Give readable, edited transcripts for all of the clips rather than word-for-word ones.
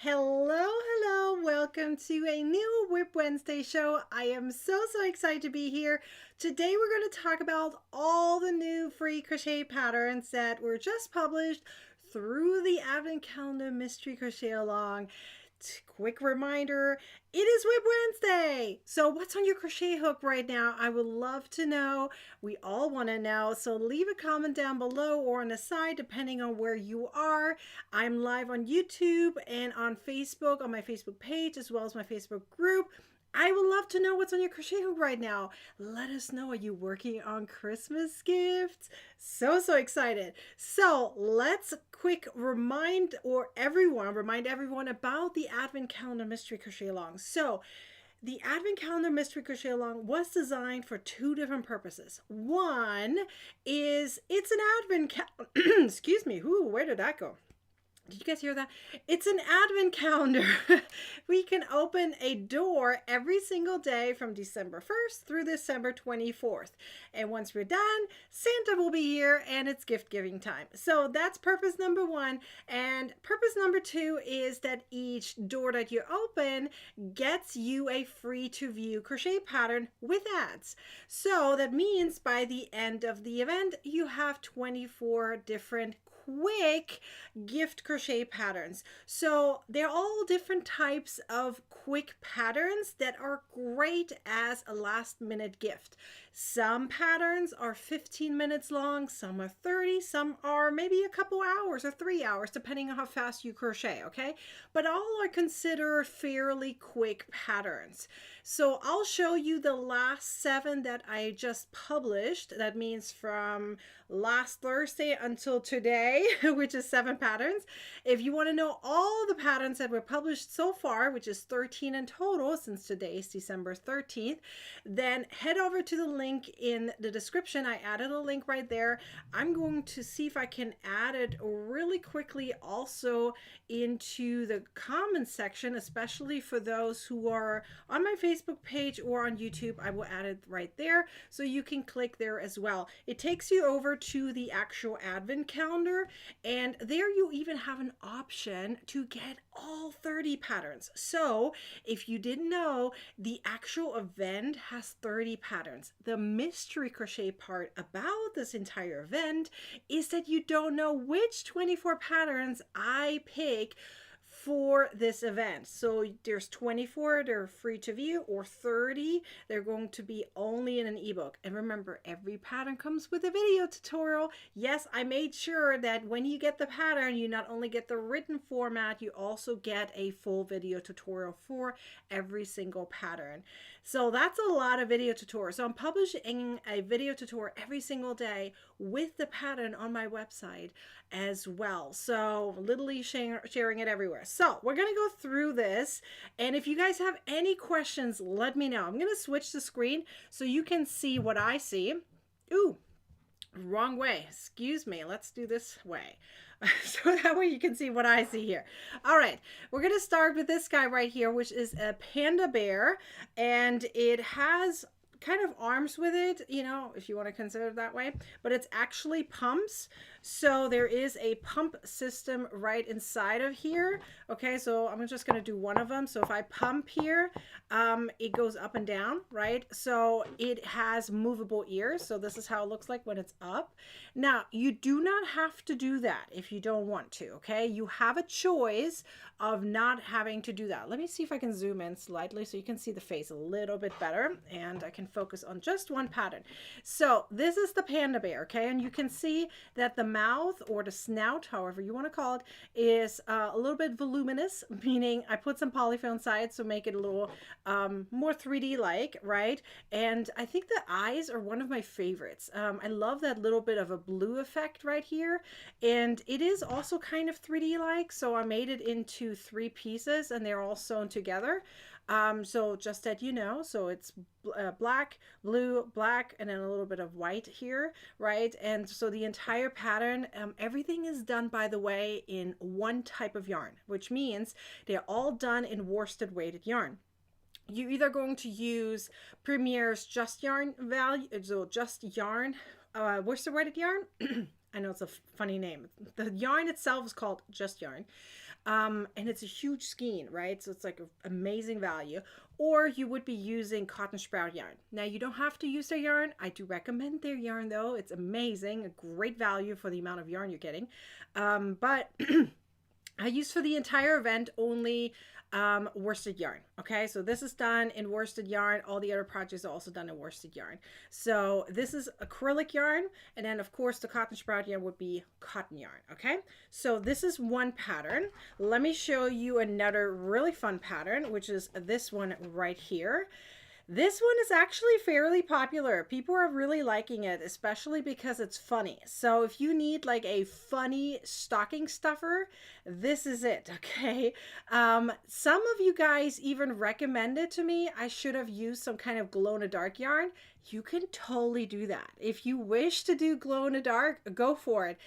Hello, welcome to a new Whip Wednesday show. I am so excited to be here. Today we're going to talk about all the new free crochet patterns that were just published through the Advent Calendar Mystery Crochet Along. Quick reminder, it is Whip Wednesday. So what's on your crochet hook right now? I would love to know. We all want to know. So leave a comment down below or on the side, depending on where you are. I'm live on YouTube and on Facebook, on my Facebook page, as well as my Facebook group. I would love to know what's on your crochet hook right now. Let us know. Are you working on Christmas gifts? So excited. So let's remind everyone about the Advent Calendar Mystery Crochet Along. So the Advent Calendar Mystery Crochet Along was designed for two different purposes. One is it's an Advent excuse me. Where did that go? Did you guys hear that? It's an Advent calendar. We can open a door every single day from December 1st through December 24th. And once we're done, Santa will be here and it's gift giving time. So that's purpose number one. And purpose number two is that each door that you open gets you a free to view crochet pattern with ads. So that means by the end of the event, you have 24 different quick gift crochet patterns. So they're all different types of quick patterns that are great as a last minute gift. Some patterns are 15 minutes long, some are 30, some are maybe a couple hours or 3 hours, depending on how fast you crochet, okay? But all are considered fairly quick patterns. So I'll show you the last 7 that I just published. That means from last Thursday until today, which is 7 patterns. If you want to know all the patterns that were published so far, which is 13 in total since today is December 13th, then head over to the link in the description. I added a link right there. I'm going to see if I can add it really quickly also into the comments section, especially for those who are on my Facebook page or on YouTube. I will add it right there so you can click there as well. It takes you over to the actual Advent calendar, and there you even have an option to get all 30 patterns. So if you didn't know, the actual event has 30 patterns. The mystery crochet part about this entire event is that you don't know which 24 patterns I pick for this event. So there's 24, they're free to view, or 30, they're going to be only in an ebook. And remember, every pattern comes with a video tutorial. Yes, I made sure that when you get the pattern, you not only get the written format, you also get a full video tutorial for every single pattern. So that's a lot of video tutorials. So I'm publishing a video tutorial every single day with the pattern on my website as well. So literally sharing it everywhere. So we're going to go through this. And if you guys have any questions, let me know. I'm going to switch the screen so you can see what I see. Ooh, wrong way. Excuse me. Let's do this way. So that way you can see what I see here. All right, we're going to start with this guy right here, which is a panda bear. And it has kind of arms with it, you know, if you want to consider it that way, but it's actually pumps. So there is a pump system right inside of here. Okay, so I'm just going to do one of them. So if I pump here, it goes up and down, right? So it has movable ears. So this is how it looks like when it's up. Now, you do not have to do that if you don't want to, okay? You have a choice of not having to do that. Let me see if I can zoom in slightly so you can see the face a little bit better, and I can focus on just one pattern. So this is the panda bear, okay? And you can see that the mouth or the snout, however you want to call it, is a little bit voluminous, meaning I put some polyfill inside to make it a little more 3D like, right? And I think the eyes are one of my favorites. I love that little bit of a blue effect right here, and it is also kind of 3D like, so I made it into 3 pieces and they're all sewn together. So just that you know, so it's black, blue, black, and then a little bit of white here, right? And so the entire pattern, everything is done, by the way, in one type of yarn, which means they're all done in worsted weighted yarn. You're either going to use Premier's Just Yarn value, so Just Yarn, worsted weighted yarn. I know it's a funny name. The yarn itself is called Just Yarn. And it's a huge skein, right? So it's like an amazing value. Or you would be using cotton sprout yarn. Now you don't have to use their yarn. I do recommend their yarn though. It's amazing, a great value for the amount of yarn you're getting. But I used for the entire event only worsted yarn. Okay, so this is done in worsted yarn. All the other projects are also done in worsted yarn. So this is acrylic yarn, and then of course the cotton sprout yarn would be cotton yarn. Okay, so this is one pattern. Let me show you another really fun pattern, which is this one right here. This one is actually fairly popular. People are really liking it, especially because it's funny. So if you need like a funny stocking stuffer, this is it, okay? Some of you guys even recommended to me I should have used some kind of glow-in-the-dark yarn. You can totally do that. If you wish to do glow-in-the-dark, go for it.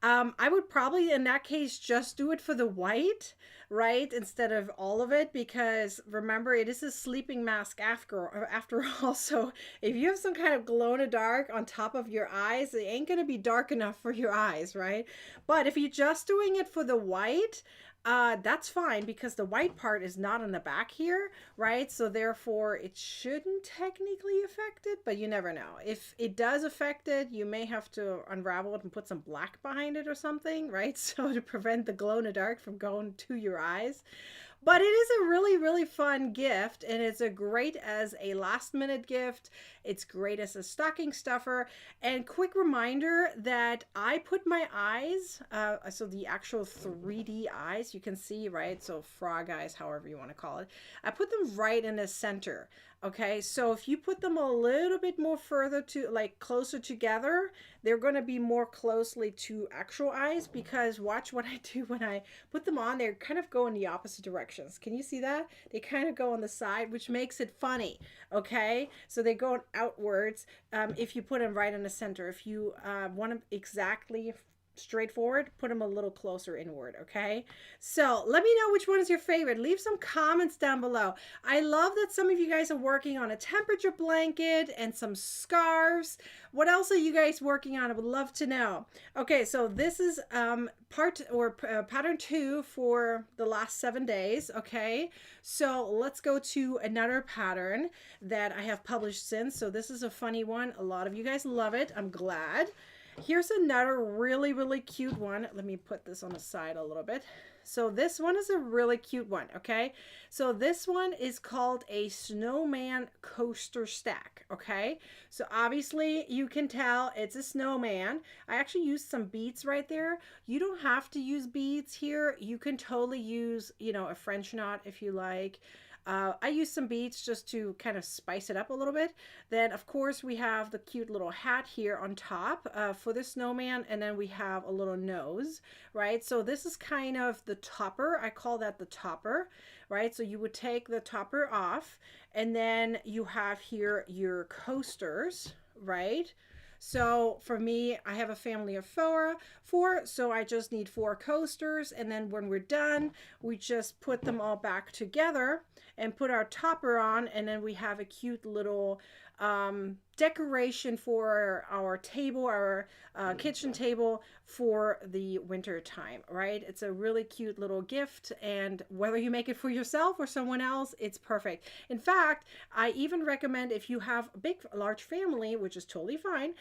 I would probably, in that case, just do it for the white, right? Instead of all of it, because remember, it is a sleeping mask after all. So if you have some kind of glow in the dark on top of your eyes, it ain't going to be dark enough for your eyes, right? But if you're just doing it for the white, that's fine because the white part is not on the back here, right? So therefore it shouldn't technically affect it, but you never know. If it does affect it, you may have to unravel it and put some black behind it or something, right? So to prevent the glow in the dark from going to your eyes. But it is a really, really fun gift, and it's a great as a last minute gift. It's great as a stocking stuffer. And quick reminder that I put my eyes, so the actual 3D eyes, you can see, right? So frog eyes, however you want to call it. I put them right in the center. Okay, so if you put them a little bit more further to like closer together, they're going to be more closely to actual eyes, because watch what I do when I put them on. They kind of go in the opposite directions. Can you see that? They kind of go on the side, which makes it funny. Okay, so they go outwards if you put them right in the center. If you want them exactly straightforward, put them a little closer inward. Okay, so let me know which one is your favorite. Leave some comments down below. I love that some of you guys are working on a temperature blanket and some scarves. What else are you guys working on? I would love to know. Okay, so this is pattern 2 for the last 7 days. Okay, so let's go to another pattern that I have published since. So this is a funny one. A lot of you guys love it. I'm glad. Here's another really, really cute one. Let me put this on the side a little bit. So this one is a really cute one, okay? So this one is called a snowman coaster stack, okay? So obviously you can tell it's a snowman. I actually used some beads right there. You don't have to use beads here. You can totally use, you know, a French knot if you like. I used some beads just to kind of spice it up a little bit. Then, of course, we have the cute little hat here on top for the snowman, and then we have a little nose, right? So this is kind of the topper. I call that the topper, right? So you would take the topper off, and then you have here your coasters, right? So for me, I have a family of four, so I just need 4 coasters, and then when we're done, we just put them all back together and put our topper on, and then we have a cute little decoration for our table, our kitchen table for the winter time, right? It's a really cute little gift, and whether you make it for yourself or someone else, it's perfect. In fact, I even recommend if you have a large family, which is totally fine,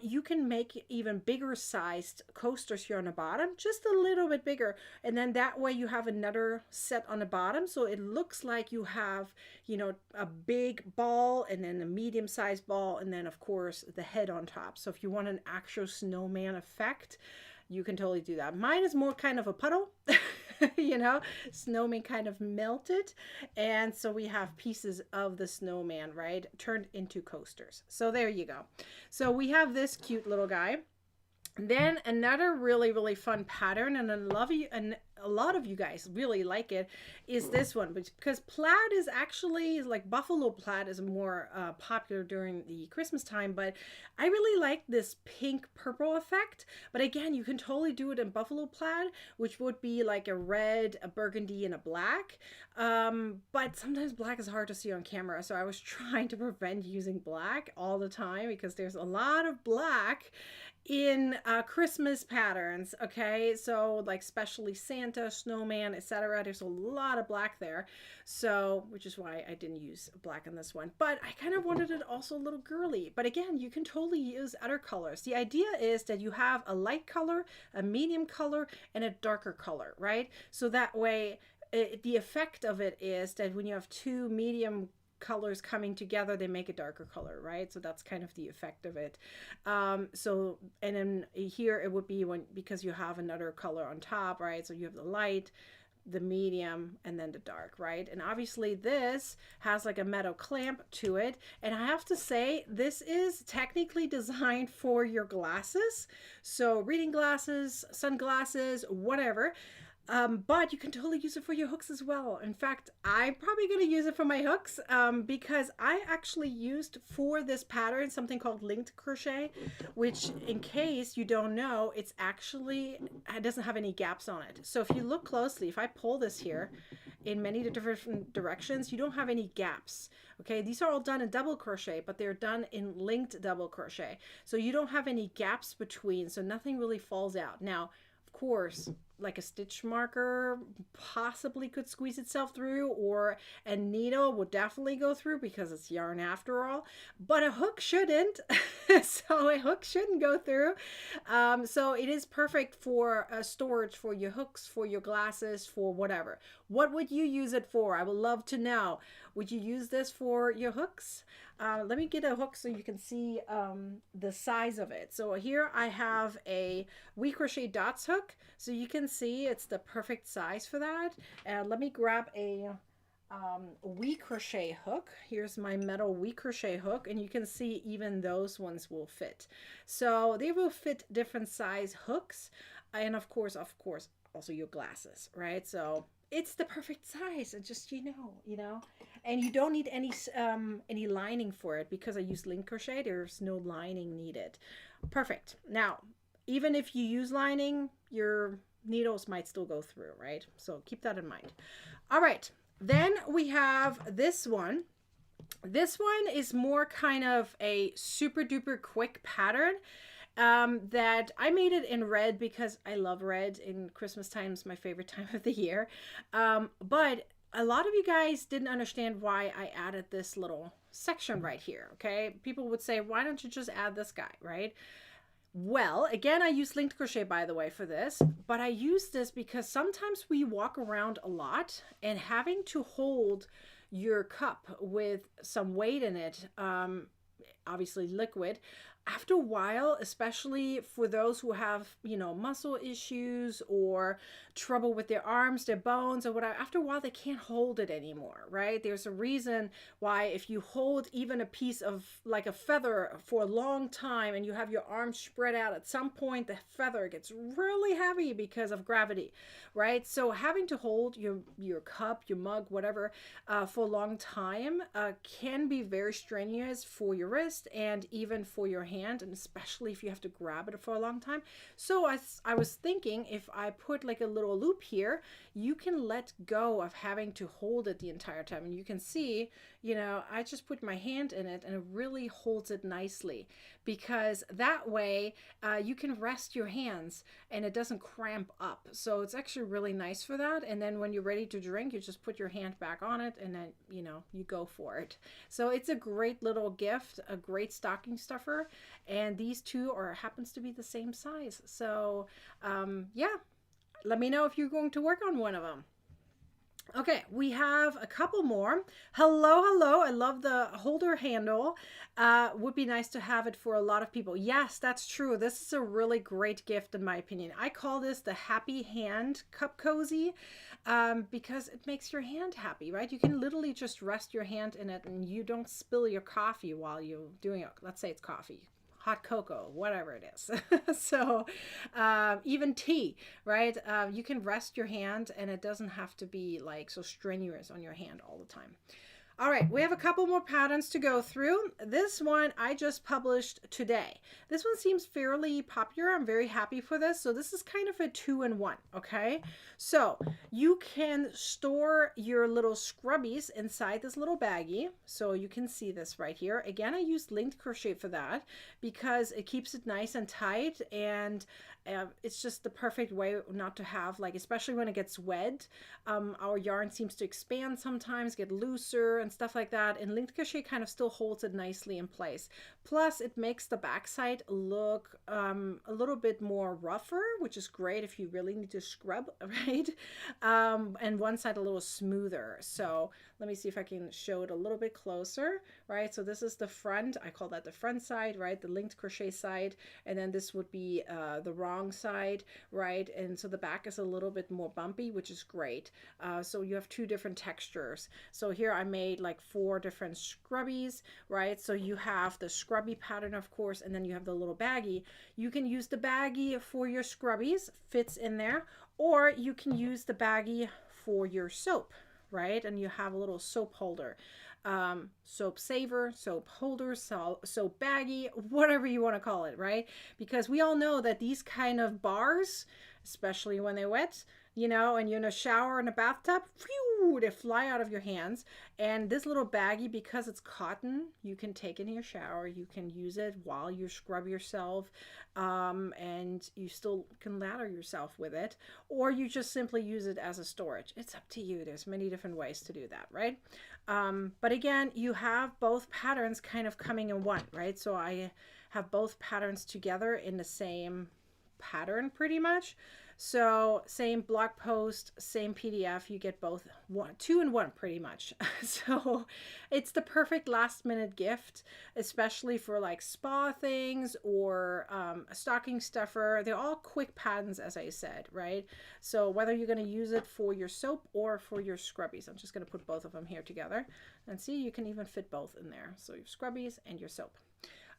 you can make even bigger sized coasters here on the bottom, just a little bit bigger, and then that way you have another set on the bottom, so it looks like you have, you know, a big ball and then a medium-sized ball, and then of course the head on top. So if you want an actual snowman effect, you can totally do that. Mine is more kind of a puddle, you know, snowman kind of melted, and so we have pieces of the snowman, right, turned into coasters. So there you go. So we have this cute little guy. Then another really, really fun pattern, and a lot of you guys really like it, is this one, because plaid is actually, like buffalo plaid is more popular during the Christmas time, but I really like this pink purple effect. But again, you can totally do it in buffalo plaid, which would be like a red, a burgundy, and a black. But sometimes black is hard to see on camera, so I was trying to prevent using black all the time because there's a lot of black in Christmas patterns, okay? So like especially Santa Santa, Snowman, etc. There's a lot of black there. So, which is why I didn't use black in this one. But I kind of wanted it also a little girly. But again, you can totally use other colors. The idea is that you have a light color, a medium color, and a darker color, right? So that way, the effect of it is that when you have two medium colors coming together, they make a darker color, right? So that's kind of the effect of it. So, and then here it would be because you have another color on top, right? So you have the light, the medium, and then the dark, right? And obviously this has like a metal clamp to it. And I have to say, this is technically designed for your glasses. So reading glasses, sunglasses, whatever. But you can totally use it for your hooks as well. In fact, I'm probably going to use it for my hooks because I actually used for this pattern something called linked crochet, which in case you don't know, it doesn't have any gaps on it. So if you look closely, if I pull this here in many different directions, you don't have any gaps. Okay, these are all done in double crochet, but they're done in linked double crochet. So you don't have any gaps between, so nothing really falls out. Now, of course, like a stitch marker possibly could squeeze itself through, or a needle would definitely go through because it's yarn after all, but a hook shouldn't. So a hook shouldn't go through. So it is perfect for storage for your hooks, for your glasses, for whatever. What would you use it for? I would love to know. Would you use this for your hooks? Let me get a hook so you can see the size of it. So here I have a We Crochet Dots hook. So you can see it's the perfect size for that. And let me grab a We Crochet hook. Here's my metal We Crochet hook. And you can see even those ones will fit. So they will fit different size hooks. And of course, also your glasses, right? So it's the perfect size. And just, you know, and you don't need any lining for it because I use link crochet. There's no lining needed. Perfect. Now, even if you use lining, your needles might still go through, right? So keep that in mind. All right. Then we have this one. This one is more kind of a super duper quick pattern. That I made it in red because I love red in Christmas time. Is my favorite time of the year. But a lot of you guys didn't understand why I added this little section right here. Okay. People would say, why don't you just add this guy, right? Well, again, I use linked crochet, by the way, for this, but I use this because sometimes we walk around a lot and having to hold your cup with some weight in it, obviously liquid, after a while, especially for those who have, you know, muscle issues or trouble with their arms, their bones or whatever, after a while they can't hold it anymore, right? There's a reason why if you hold even a piece of like a feather for a long time and you have your arms spread out, at some point the feather gets really heavy because of gravity, right? So having to hold your cup, your mug, whatever, for a long time can be very strenuous for your wrist and even for your hand, and especially if you have to grab it for a long time. So I was thinking, if I put like a little loop here, you can let go of having to hold it the entire time. And you can see, you know, I just put my hand in it and it really holds it nicely, because that way you can rest your hands and it doesn't cramp up. So it's actually really nice for that. And then when you're ready to drink, you just put your hand back on it and then, you know, you go for it. So it's a great little gift, a great stocking stuffer. And these two happens to be the same size. So yeah, let me know if you're going to work on one of them. Okay, we have a couple more. Hello. I love the holder handle. Would be nice to have it for a lot of people. Yes, that's true. This is a really great gift in my opinion. I call this the happy hand cup cozy because it makes your hand happy, right? You can literally just rest your hand in it and you don't spill your coffee while you're doing it. Let's say it's coffee, hot cocoa, whatever it is. So even tea, right? You can rest your hand and it doesn't have to be like so strenuous on your hand all the time. All right, we have a couple more patterns to go through. This one I just published today. This one seems fairly popular. I'm very happy for this. So this is kind of a 2-in-1, okay? So you can store your little scrubbies inside this little baggie. So you can see this right here. Again, I used linked crochet for that because it keeps it nice and tight, and it's just the perfect way not to have, like, especially when it gets wet, our yarn seems to expand sometimes, get looser and stuff like that, and linked crochet kind of still holds it nicely in place. Plus it makes the backside look a little bit more rougher, which is great if you really need to scrub, right? And one side a little smoother. So let me see if I can show it a little bit closer, right? So this is the front, I call that the front side, right? The linked crochet side, and then this would be the wrong side, right? And so the back is a little bit more bumpy, which is great. So you have two different textures. So here I made like 4 different scrubbies, right? So you have the scrubby pattern, of course, and then you have the little baggie. You can use the baggie for your scrubbies, fits in there, or you can use the baggie for your soap, right? And you have a little soap holder, soap saver, soap holder, soap baggie, whatever you want to call it, right? Because we all know that these kind of bars, especially when they're wet, you know, and you're in a shower in a bathtub, phew, they fly out of your hands. And this little baggie, because it's cotton, you can take it in your shower, you can use it while you scrub yourself, and you still can lather yourself with it, or you just simply use it as a storage. It's up to you. There's many different ways to do that, right? But again, you have both patterns kind of coming in one, right? So I have both patterns together in the same pattern pretty much. So same blog post, same PDF, you get both 2-in-1 pretty much. So it's the perfect last minute gift, especially for like spa things or a stocking stuffer. They're all quick patterns, as I said, right? So whether you're going to use it for your soap or for your scrubbies, I'm just going to put both of them here together, and see, you can even fit both in there. So your scrubbies and your soap.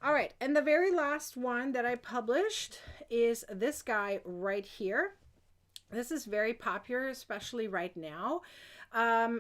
All right, and the very last one that I published is this guy right here. This is very popular, especially right now.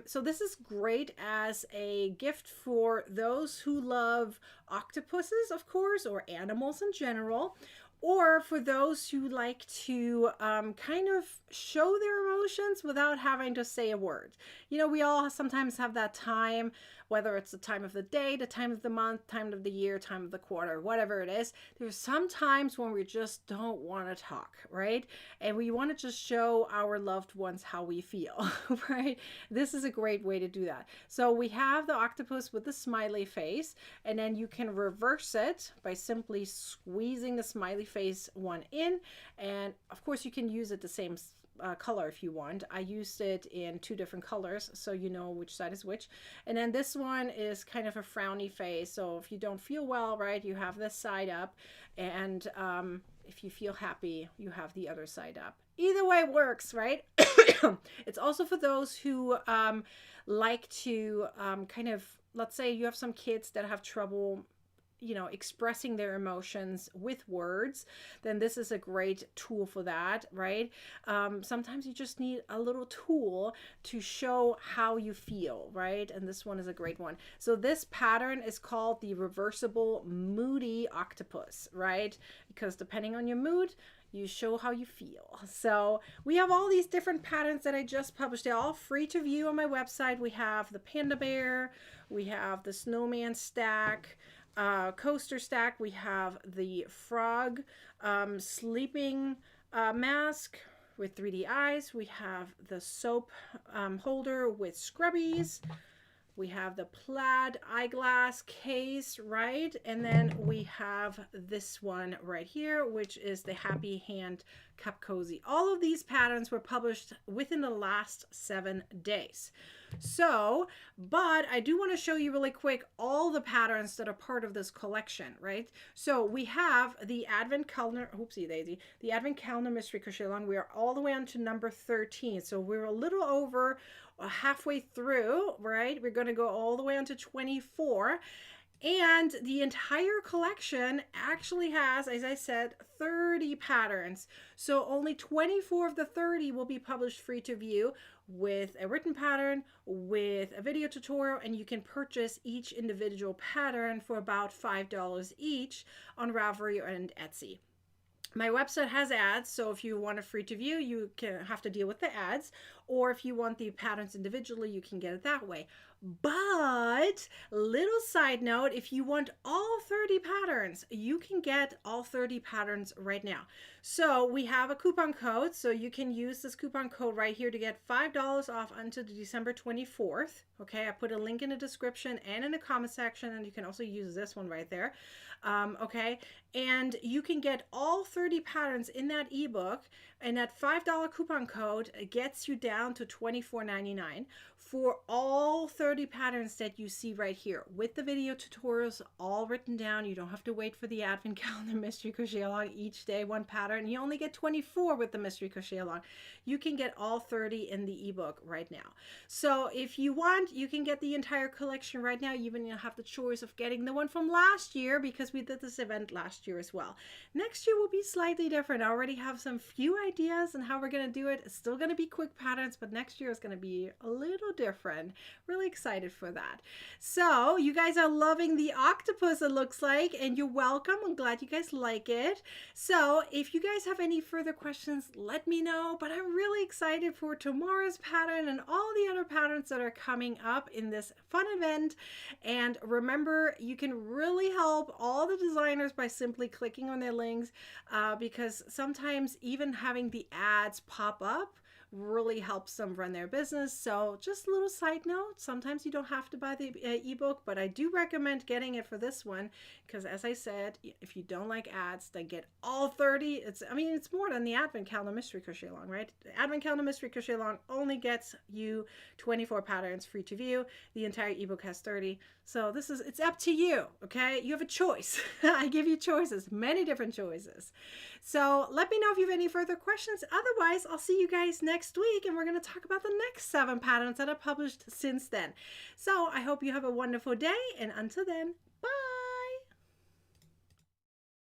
So this is great as a gift for those who love octopuses, of course, or animals in general, or for those who like to kind of show their emotions without having to say a word. You know, we all sometimes have that time, whether it's the time of the day, the time of the month, time of the year, time of the quarter, whatever it is. There's some times when we just don't want to talk, right? And we want to just show our loved ones how we feel, right? This is a great way to do that. So we have the octopus with the smiley face, and then you can reverse it by simply squeezing the smiley face one in. And of course you can use it the same color if you want. I used it in 2 different colors, so you know which side is which. And then this one is kind of a frowny face, so if you don't feel well, right, you have this side up, and if you feel happy, you have the other side up. Either way works, right? It's also for those who like to kind of, let's say you have some kids that have trouble, you know, expressing their emotions with words, then this is a great tool for that, right? Sometimes you just need a little tool to show how you feel, right? And this one is a great one. So this pattern is called the reversible moody octopus, right? Because depending on your mood, you show how you feel. So we have all these different patterns that I just published. They're all free to view on my website. We have the panda bear, we have the snowman stack, coaster stack, we have the frog sleeping mask with 3D eyes, we have the soap holder with scrubbies, we have the plaid eyeglass case, right? And then we have this one right here, which is the happy hand cup cozy. All of these patterns were published within the last 7 days. So, but I do want to show you really quick all the patterns that are part of this collection, right? So we have the Advent Calendar, oopsie daisy, the Advent Calendar Mystery Crochet Along. We are all the way on to number 13. So we're a little over halfway through, right? We're going to go all the way on to 24. And the entire collection actually has, as I said, 30 patterns. So only 24 of the 30 will be published free to view. with a written pattern, with a video tutorial, and you can purchase each individual pattern for about $5 each on Ravelry and Etsy. My website has ads, so if you want a free to view, you can have to deal with the ads, or if you want the patterns individually, you can get it that way. But little side note, if you want all 30 patterns, you can get all 30 patterns right now. So we have a coupon code, so you can use this coupon code right here to get $5 off until December 24th. Okay, I put a link in the description and in the comment section, and you can also use this one right there. Okay, and you can get all 30 patterns in that ebook, and that $5 coupon code gets you down to $24.99 for all 30 patterns that you see right here, with the video tutorials all written down. You don't have to wait for the advent calendar mystery crochet along each day, one pattern. You only get 24 with the mystery crochet along. You can get all 30 in the ebook right now. So if you want, you can get the entire collection right now. You even have the choice of getting the one from last year, because we did this event last year as well. Next year will be slightly different. I already have some few ideas on how we're going to do it. It's still going to be quick patterns, but next year is going to be a little different. Really excited for that. So you guys are loving the octopus, it looks like, and you're welcome. I'm glad you guys like it. So if you guys have any further questions, let me know. But I'm really excited for tomorrow's pattern and all the other patterns that are coming up in this fun event. And remember, you can really help all the designers by simply clicking on their links, because sometimes even having the ads pop up really helps them run their business. So just a little side note, sometimes you don't have to buy the ebook, but I do recommend getting it for this one, because as I said, if you don't like ads, then get all 30. It's more than the advent calendar mystery crochet along, right? The advent calendar mystery crochet along only gets you 24 patterns free to view. The entire ebook has 30. So it's up to you. Okay, you have a choice. I give you choices, many different choices. So let me know if you have any further questions. Otherwise, I'll see you guys next week, and we're going to talk about the next 7 patterns that I've published since then. So I hope you have a wonderful day, and until then, bye.